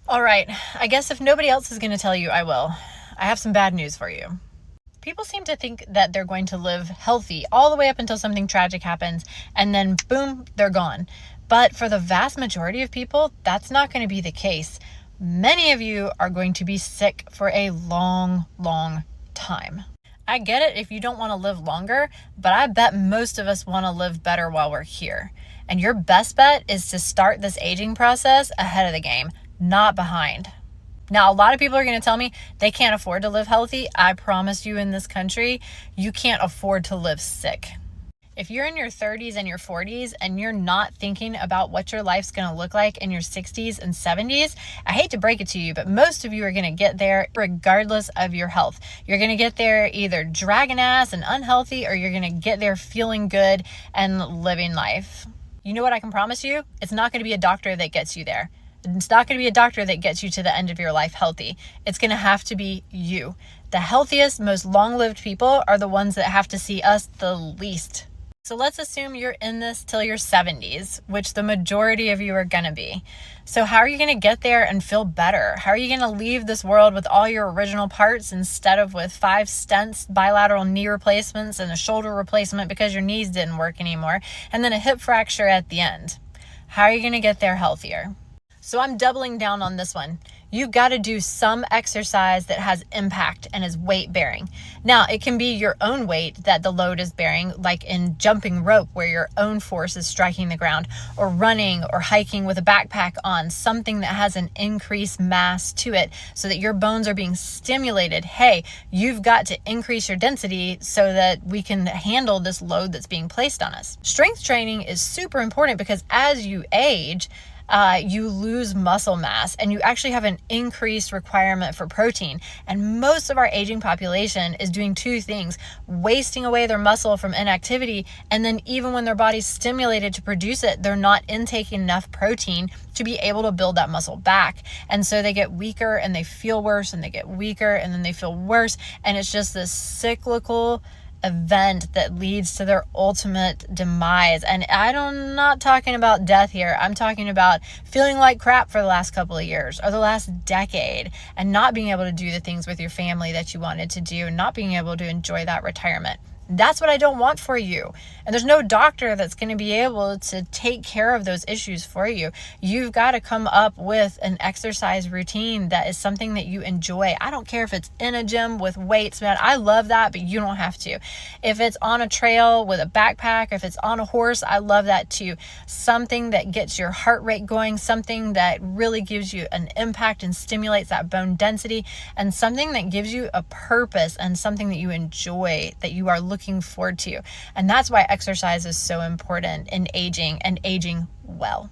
All right, I guess if nobody else is going to tell you, I will. I have some bad news for you. People seem to think that they're going to live healthy all the way up until something tragic happens, and then boom, they're gone. But for the vast majority of people, that's not going to be the case. Many of you are going to be sick for a long, long time. I get it if you don't want to live longer, but I bet most of us want to live better while we're here. And your best bet is to start this aging process ahead of the game, not behind. Now, a lot of people are going to tell me they can't afford to live healthy. I promise you, in this country, you can't afford to live sick. If you're in your 30s and your 40s and you're not thinking about what your life's going to look like in your 60s and 70s, I hate to break it to you, but most of you are going to get there regardless of your health. You're going to get there either dragging ass and unhealthy, or you're going to get there feeling good and living life. You know what I can promise you? It's not going to be a doctor that gets you there. It's not going to be a doctor that gets you to the end of your life healthy. It's going to have to be you. The healthiest, most long-lived people are the ones that have to see us the least. So let's assume you're in this till your 70s, which the majority of you are going to be. So how are you going to get there and feel better? How are you going to leave this world with all your original parts instead of with 5 stents, bilateral knee replacements, and a shoulder replacement because your knees didn't work anymore, and then a hip fracture at the end? How are you going to get there healthier? So I'm doubling down on this one. You've got to do some exercise that has impact and is weight bearing. Now, it can be your own weight that the load is bearing, like in jumping rope where your own force is striking the ground, or running or hiking with a backpack on, something that has an increased mass to it so that your bones are being stimulated. Hey, you've got to increase your density so that we can handle this load that's being placed on us. Strength training is super important because as you age, you lose muscle mass and you actually have an increased requirement for protein. And most of our aging population is doing 2 things: wasting away their muscle from inactivity, and then even when their body's stimulated to produce it, they're not intaking enough protein to be able to build that muscle back. And so they get weaker and they feel worse, and they get weaker and then they feel worse. And it's just this cyclical event that leads to their ultimate demise. And I'm not talking about death here. I'm talking about feeling like crap for the last couple of years or the last decade, and not being able to do the things with your family that you wanted to do, and not being able to enjoy that retirement. That's what I don't want for you. And there's no doctor that's going to be able to take care of those issues for you. You've got to come up with an exercise routine that is something that you enjoy. I don't care if it's in a gym with weights, man. I love that, but you don't have to. If it's on a trail with a backpack, if it's on a horse, I love that too. Something that gets your heart rate going, something that really gives you an impact and stimulates that bone density, and something that gives you a purpose and something that you enjoy, that you are looking forward to. And that's why exercise is so important in aging, and aging well.